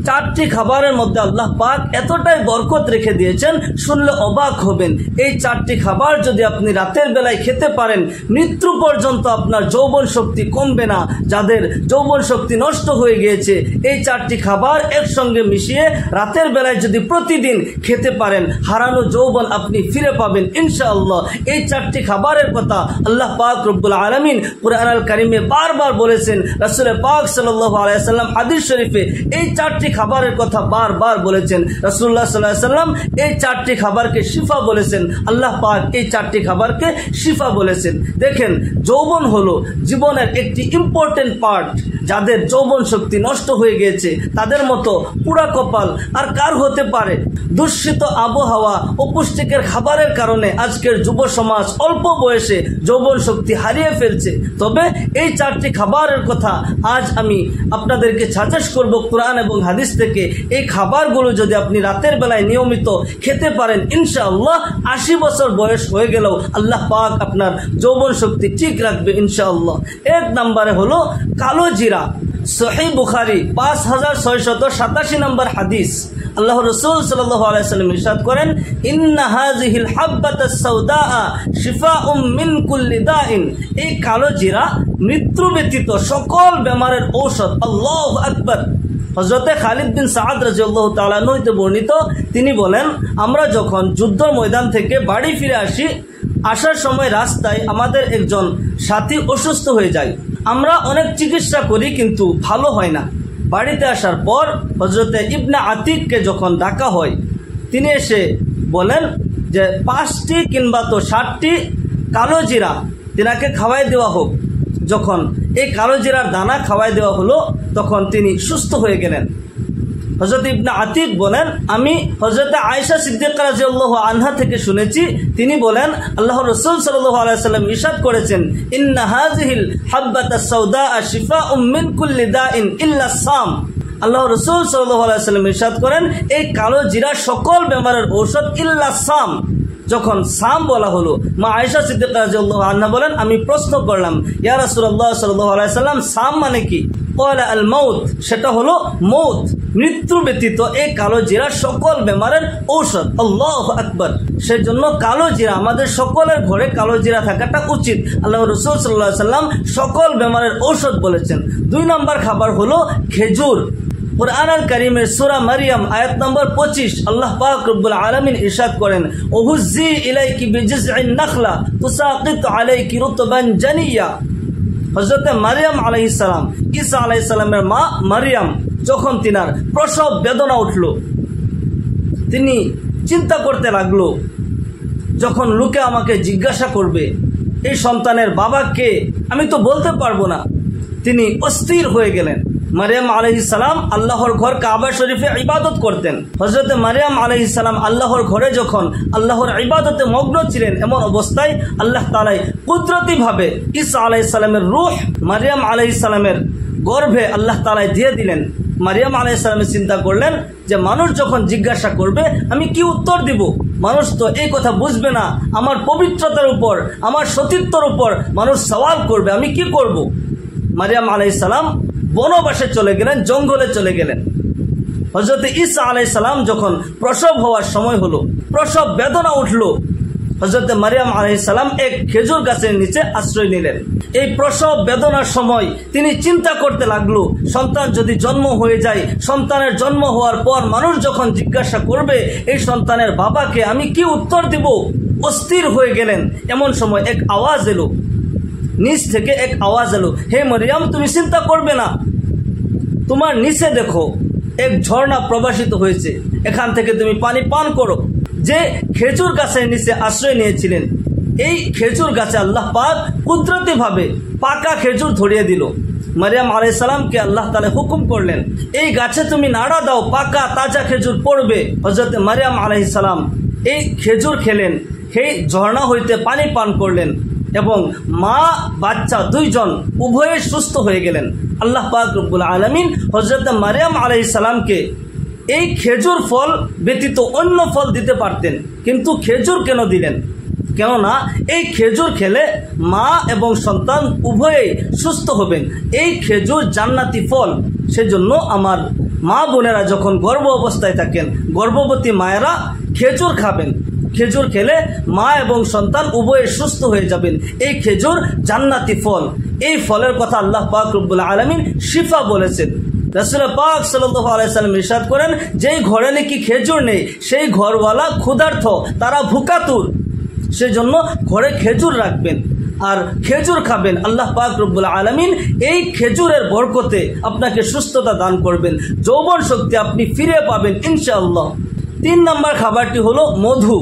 চারটি খাবারের মধ্যে আল্লাহ পাক এতটাই বরকত রেখে দিয়েছেন, শুনলে অবাক হবেন। এই চারটি খাবার যদি আপনি রাতের বেলায় খেতে পারেন, মৃত্যু পর্যন্ত আপনার যৌবন শক্তি কমবে না। যাদের যৌবন শক্তি নষ্ট হয়ে গিয়েছে, এই চারটি খাবার একসঙ্গে মিশিয়ে রাতের বেলায় যদি প্রতিদিন খেতে পারেন, হারানো যৌবন আপনি ফিরে পাবেন ইনশাআল্লাহ। এই চারটি খাবারের কথা আল্লাহ পাক রব্বুল আলামিন কুরআন আল কারিমে বারবার বলেছেন। রাসূল পাক সাল্লাল্লাহু আলাইহি ওয়াসাল্লাম হাদিস শরীফে এই চারটি খাবারের কথা বারবার বলেছেন। রাসূলুল্লাহ সাল্লাল্লাহু আলাইহি ওয়াসাল্লাম এই চারটি খাবারকে শিফা বলেছেন। আল্লাহ পাক এই চারটি খাবারকে শিফা বলেছেন। দেখেন, যৌবন হলো জীবনের একটি ইম্পর্টেন্ট পার্ট। যাদের যৌবন শক্তি নষ্ট হয়ে গিয়েছে, তাদের মতো পুরা কপাল আর কার হতে পারে? দূষিত আবহাওয়া ও পুষ্টিকর খাবারের কারণে আজকের যুব সমাজ অল্প বয়সে যৌবন শক্তি হারিয়ে ফেলছে। তবে এই চারটি খাবারের কথা আজ আমি আপনাদেরকে সাজেস্ট করব কোরআন এবং হাদিস থেকে। এই খাবারগুলো যদি আপনি রাতের বেলায় নিয়মিত খেতে পারেন, ইনশাআল্লাহ 80 বছর বয়স হয়ে গেলেও আল্লাহ পাক আপনার যৌবন শক্তি ঠিক রাখবে ইনশাআল্লাহ। এক নম্বরে হলো কালো জিরা। সহিহ বুখারী 5687 নম্বর হাদিস। আল্লাহ রাসূল সাল্লাল্লাহু আলাইহি ওয়াসাল্লাম ইরশাদ করেন, ইন্না হাযিহিল হাব্বাতাস সাউদা শিফাউম মিন কুল্লি দাইন। এই কালো জিরা মৃত্যু ব্যতীত সকল বেমারের ঔষধ। আল্লাহু আকবার। হযরতে খালিদ বিন সাদ রাদিয়াল্লাহু তাআলা হইতে বর্ণিত, তিনি বলেন, আমরা যখন যুদ্ধ ময়দান থেকে বাড়ি ফিরে আসার সময় রাস্তায় আমাদের একজন সাথী অসুস্থ হয়ে যায়। আমরা অনেক চিকিৎসা করি কিন্তু ভালো হয় না। বাড়িতে আসার পর হযরতে ইবনে আতিককে যখন ডাকা হয়, তিনি এসে বলেন যে 5টি কিংবা তো 7টি কালো জিরা তিনাকে খাওয়াই দেওয়া হোক। যখন এই কালো জিরার দানা খাওয়াই দেওয়া হলো, তখন তিনি সুস্থ হয়ে গেলেন। হযরত ইবনে আতিক বলেন, আমি হযরতে আয়েশা সিদ্দিকা রাদিয়াল্লাহু আনহা থেকে শুনেছি, তিনি বলেন, আল্লাহর রাসূল সাল্লাল্লাহু আলাইহি ওয়াসাল্লাম ইরশাদ করেছেন, ইন্না হাযিহিল হাব্বাতাস সাউদা শিফাউম মিন কুল্লি দাইন ইল্লা সাম। আল্লাহর রাসূল সাল্লাল্লাহু আলাইহি ওয়াসাল্লাম ইরশাদ করেন, এই কালো জিরা সকল বেমারের ঔষধ ইল্লা সাম। যখন সাম বলা হলো, মা আয়েশা সিদ্দিকা রাদিয়াল্লাহু আনহা বলেন, আমি প্রশ্ন করলাম, ইয়া রাসূলুল্লাহ সাল্লাল্লাহু আলাইহি ওয়াসাল্লাম, সাম মানে কি? ক্বালা আল মাউত, সেটা হলো মৌত, মৃত্যু ব্যতীত এই কালো জিরা সকল বেমারের ঔষধ। আল্লাহু আকবার। সেজন্য কালো জিরা আমাদের সকলের ঘরে কালো জিরা থাকাটা উচিত। আল্লাহ রাসূল সাল্লাল্লাহু আলাইহি ওয়াসাল্লাম সকল বেমারের ঔষধ বলেছেন। 2 নম্বর খাবার হলো খেজুর। কুরআন আল কারীমের সূরা মারইয়াম আয়াত নম্বর 25 আল্লাহ পাক রব্বুল আলামিন ইরশাদ করেন, ওহুজ্জি ইলাইকি বিজিজইন নাখলা তুসাকিত আলাইকি রুতবান জানিয়া। হযরত মারইয়াম আলাইহিস সালাম, ঈসা আলাইহিস সালামের মা মারইয়াম, যখন তিনার প্রসব বেদনা উঠল, তিনি চিন্তা করতে লাগলো, যখন লোকে আমাকে জিজ্ঞাসা করবে এই সন্তানের বাবা কে, আমি তো বলতে পারবো না। তিনি অস্থির হয়ে গেলেন। মারইয়াম আলাইহিস সালাম আল্লাহর ঘর কাবা শরীফে ইবাদত করতেন। হযরত মারইয়াম আলাইহিস সালাম আল্লাহর ঘরে যখন আল্লাহর ইবাদতে মগ্ন ছিলেন, এমন অবস্থায় আল্লাহ তাআলা কুদরতিভাবে ঈসা আলাইহিস সালামের রূহ মারইয়াম আলাইহিস সালামের গর্ভে আল্লাহ তাআলা দিয়ে দিলেন। মারইয়াম আলাইহিস সালাম চিন্তা করলেন যে মানুষ যখন জিজ্ঞাসা করবে আমি কি উত্তর দিব? মানুষ তো এই কথা বুঝবে না, আমার পবিত্রতার উপর, আমার সতীত্বর উপর মানুষ সওয়াল করবে, আমি কি করব? মারইয়াম আলাইহিস সালাম বনবাসে চলে গেলেন, জঙ্গলে চলে গেলেন। হযরত ঈসা আলাইহিস সালাম যখন প্রসব হওয়ার সময় হলো, প্রসব বেদনা উঠলো, হযরত মারইয়াম আলাইহিস সালাম এক খেজুর গাছের নিচে আশ্রয় নিলেন। এই প্রসব বেদনার সময় তিনি চিন্তা করতে লাগলো, সন্তান যদি জন্ম হয়ে যায়, সন্তানের জন্ম হওয়ার পর মানুষ যখন জিজ্ঞাসা করবে এই সন্তানের বাবাকে, আমি কি উত্তর দিব? অস্থির হয়ে গেলেন। এমন সময় এক আওয়াজ এলো, নিচ থেকে এক আওয়াজ এলো, হে মারইয়াম, তুমি চিন্তা করবে না, তোমার নিচে দেখো এক ঝর্ণা প্রবাহিত হয়েছে, এখান থেকে তুমি পানি পান করো। যে খেজুর গাছের নিচে আশ্রয় নিয়েছিলেন, এই খেজুর গাছে আল্লাহ পাক কুদরতিভাবে পাকা খেজুর ধরিয়ে দিল। মারইয়াম আলাইহিস সালামকে আল্লাহ তাআলা হুকুম করলেন, এই গাছে তুমি নাড়া দাও, পাকা তাজা খেজুর পড়বে। হযরত মারইয়াম আলাইহিস সালাম এই খেজুর খেলেন, সেই ঝর্ণা হইতে পানি পান করলেন এবং মা বাচ্চা দুইজন উভয়ে সুস্থ হয়ে গেলেন। আল্লাহ পাক রব্বুল আলামিন হযরত মারইয়াম আলাইহিস সালামকে এই খেজুর ফল ব্যতীত অন্য ফল দিতে পারতেন, কিন্তু খেজুর কেন দিলেন? কেননা এই খেজুর খেলে মা এবং সন্তান উভয়েই সুস্থ হবেন। এই খেজুর জান্নাতি ফল, সেজন্য আমার মা বোনেরা যখন গর্ভ অবস্থায় থাকেন, গর্ভবতী মায়েরা খেজুর খাবেন। খেজুর খেলে মা এবং সন্তান উভয়ে সুস্থ হয়ে যাবেন। এই খেজুর জান্নাতি ফল। এই ফলের কথা আল্লাহ পাক রব্বুল আলামিন শিফা বলেছেন। রাসূল পাক সাল্লাল্লাহু আলাইহি সাল্লাম ইরশাদ করেন, যেই ঘরে নাকি খেজুর নেই সেই ঘরওয়ালা ক্ষুধার্ত, তারা ভুকাতুর। সেজন্য ঘরে খেজুর রাখবেন আর খেজুর খাবেন। আল্লাহ পাক রব্বুল আলামিন এই খেজুরের বরকতে আপনাকে সুস্থতা দান করবেন, যৌবন শক্তি আপনি ফিরে পাবেন ইনশাআল্লাহ। 3 নম্বর খাবারটি হলো মধু।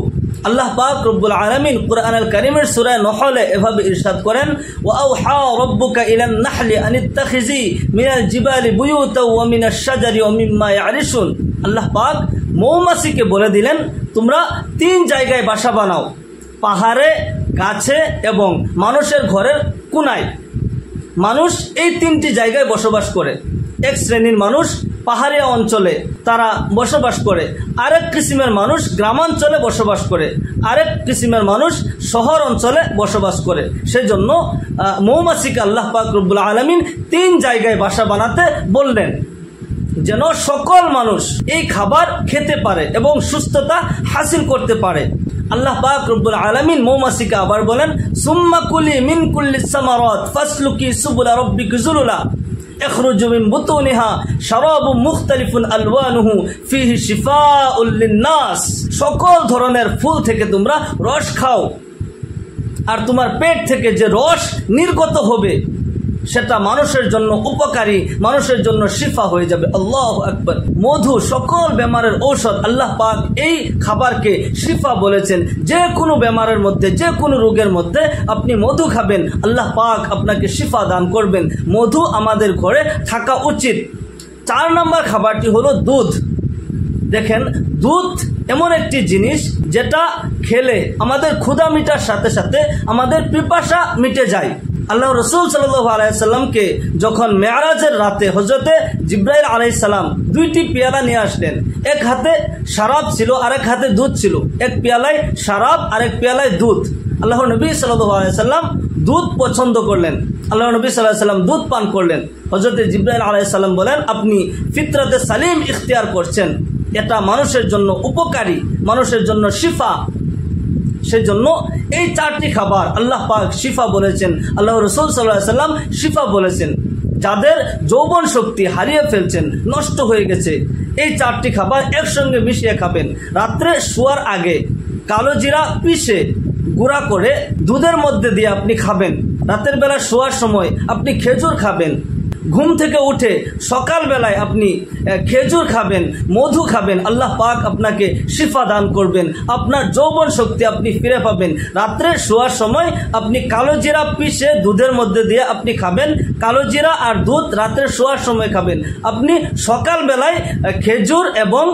আল্লাহ পাক রব্বুল আলামিন কুরআনুল কারীমের সূরা নহলে এভাবে ইরশাদ করেন, ওয়া আওহা রাব্বুকা ইলান নাহলি আনিত্তাখিজি মিনাল জিবালি বুয়ুতাও ওয়া মিনাশ শাজারি ওয়া মিম্মা ইয়ারিশুন। আল্লাহ পাক মৌমাছিকে বলে দিলেন, তোমরা 3 জায়গায় বাসা বানাও, পাহাড়ে, গাছে এবং মানুষের ঘরের কোনায়। মানুষ এই 3টি জায়গায় বসবাস করে। এক শ্রেণীর মানুষ পাহাড়িয়া অঞ্চলে তারা বসবাস করে, আরেক কিসিমের মানুষ গ্রামাঞ্চলে বসবাস করে, আরেক কিসিমের মানুষ শহর অঞ্চলে বসবাস করে। সেজন্য মৌমাছিকে আল্লাহ পাক রব্বুল আলামিন 3 জায়গায় বাসা বানাতে বললেন, যেন সকল মানুষ এই খাবার খেতে পারে এবং সুস্থতা হাসিল করতে পারে। আল্লাহ পাক রব্বুল আলামিন মৌমাছিকে আবার বলেন, সুম্মা কুলি মিন কুল্লিস সামারাত ফাসলুকি সুবুলা রাব্বিকি যুলুলা ইখরুজু মিন বুতুনিহা শারাবুম মুখতালিফুন আলওয়ানুহু ফিহি শিফাউল লিন-নাস। সকল ধরনের ফুল থেকে তোমরা রস খাও, আর তোমার পেট থেকে যে রস নির্গত হবে সেটা মানুষের জন্য উপকারী, মানুষের জন্য শিফা হয়ে যাবে। আল্লাহু আকবার। মধু সকল বেমারের ঔষধ। আল্লাহ পাক এই খাবারকে শিফা বলেছেন। যে কোনো বেমারের মধ্যে, যে কোনো রোগের মধ্যে আপনি মধু খাবেন, আল্লাহ পাক আপনাকে শিফা দান করবেন। মধু আমাদের ঘরে থাকা উচিত। 4 নম্বর খাবারটি হলো দুধ। দেখেন, দুধ এমন একটি জিনিস যেটা খেলে আমাদের ক্ষুধা মিটার সাথে সাথে আমাদের পিপাসা মিটে যায়। আল্লাহ রসুল সাল্লাল্লাহু আলাইহি সাল্লামকে যখন মেরাজের রাতে হযরতে জিবরাইল আলাইহিস সালাম 2টি পেয়ালা নিয়ে আসলেন, এক হাতে শরাব ছিল আর এক হাতে দুধ ছিল। এক পেয়ালায় শরাব আর এক পেয়ালায় দুধ। আল্লাহ নবী সাল্লাল্লাহু আলাইহি সাল্লাম দুধ পছন্দ করলেন। আল্লাহ নবী সাল্লাল্লাহু আলাইহি সাল্লাম দুধ পান করলেন। হযরতে জিবরাইল আলাইহিস সালাম বলেন, আপনি ফিতরাতে সালিম ইখতিয়ার করছেন, এটা মানুষের জন্য উপকারী, মানুষের জন্য শিফা। সেজন্য এই 4টি খাবার আল্লাহ পাক শিফা বলেছেন, আল্লাহ রাসূল সাল্লাল্লাহু আলাইহি সাল্লাম শিফা বলেছেন। যাদের যৌবন শক্তি হারিয়ে ফেলছেন, নষ্ট হয়ে গেছে, এই 4টি খাবার একসঙ্গে মিশিয়ে খাবেন। রাত্রে শোয়ার আগে কালো জিরা পিষে গুঁড়া করে দুধের মধ্যে দিয়ে আপনি খাবেন। রাতের বেলা শোয়ার সময় আপনি খেজুর খাবেন। ঘুম থেকে উঠে সকালবেলায় আপনি খেজুর খাবেন, মধু খাবেন। আল্লাহ পাক আপনাকে শিফা দান করবেন, আপনার যৌবন শক্তি আপনি ফিরে পাবেন। রাত্রে শোয়ার সময় আপনি কালো জিরা পিষে দুধের মধ্যে দিয়ে আপনি খাবেন। কালো জিরা আর দুধ রাত্রে শোয়ার সময় খাবেন। আপনি সকালবেলায় খেজুর এবং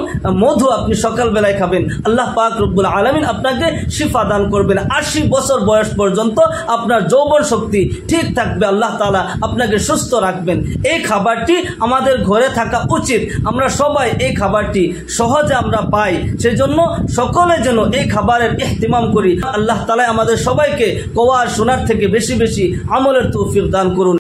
মধু আপনি সকালবেলায় খাবেন। আল্লাহ পাক রব্বুল আলামিন আপনাকে শিফা দান করবেন। 80 বছর বয়স পর্যন্ত আপনার যৌবন শক্তি ঠিক থাকবে। আল্লাহ তাআলা আপনাকে সুস্থ রাখবেন। এই খাবারটি আমাদের ঘরে থাকা উচিত। আমরা সবাই এই খাবারটি সহজে আমরা পাই, সেজন্য সকলে যেন এই খাবারের ইহতিমাম করি। আল্লাহ তাআলা আমাদের সবাইকে কোয়া শোনার থেকে বেশি বেশি আমলের তৌফিক দান করুন।